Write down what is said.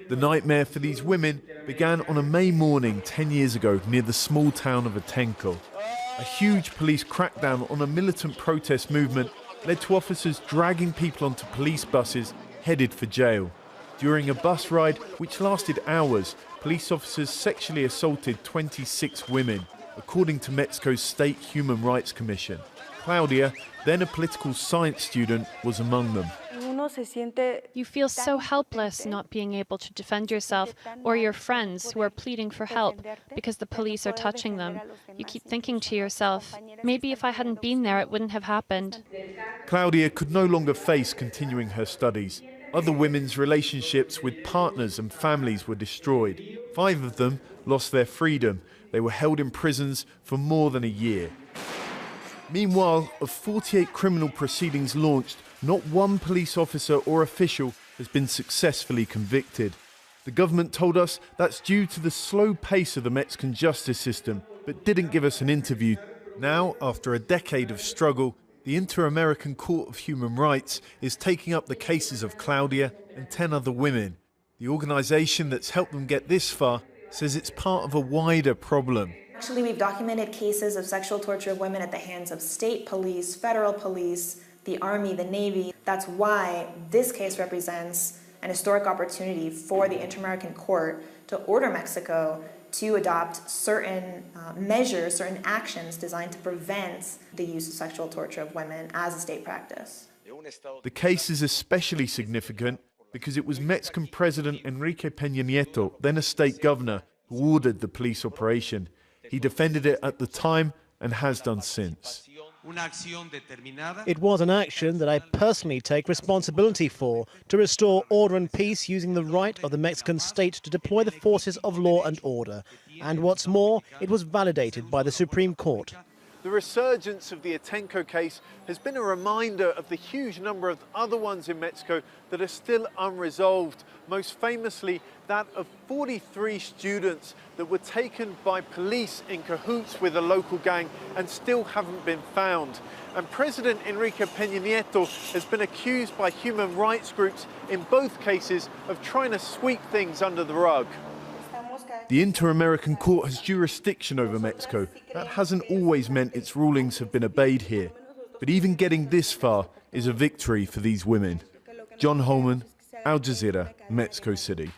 The nightmare for these women began on a May morning 10 years ago near the small town of Atenco. A huge police crackdown on a militant protest movement led to officers dragging people onto police buses headed for jail. During a bus ride, which lasted hours, police officers sexually assaulted 26 women, according to Mexico's State Human Rights Commission. Claudia, then a political science student, was among them. You feel so helpless not being able to defend yourself or your friends who are pleading for help because the police are touching them. You keep thinking to yourself, maybe if I hadn't been there, it wouldn't have happened. Claudia could no longer face continuing her studies. Other women's relationships with partners and families were destroyed. 5 of them lost their freedom. They were held in prisons for more than a year. Meanwhile, of 48 criminal proceedings launched, not one police officer or official has been successfully convicted. The government told us that's due to the slow pace of the Mexican justice system, but didn't give us an interview. Now, after a decade of struggle, the Inter-American Court of Human Rights is taking up the cases of Claudia and 10 other women. The organisation that's helped them get this far says it's part of a wider problem. Actually, we've documented cases of sexual torture of women at the hands of state police, federal police, the Army, the Navy. That's why this case represents an historic opportunity for the Inter-American Court to order Mexico to adopt certain measures, certain actions designed to prevent the use of sexual torture of women as a state practice. The case is especially significant because it was Mexican President Enrique Peña Nieto, then a state governor, who ordered the police operation. He defended it at the time and has done since. It was an action that I personally take responsibility for, to restore order and peace using the right of the Mexican state to deploy the forces of law and order. And what's more, it was validated by the Supreme Court. The resurgence of the Atenco case has been a reminder of the huge number of other ones in Mexico that are still unresolved, most famously that of 43 students that were taken by police in cahoots with a local gang and still haven't been found. And President Enrique Peña Nieto has been accused by human rights groups in both cases of trying to sweep things under the rug. The Inter-American Court has jurisdiction over Mexico. That hasn't always meant its rulings have been obeyed here. But even getting this far is a victory for these women. John Holman, Al Jazeera, Mexico City.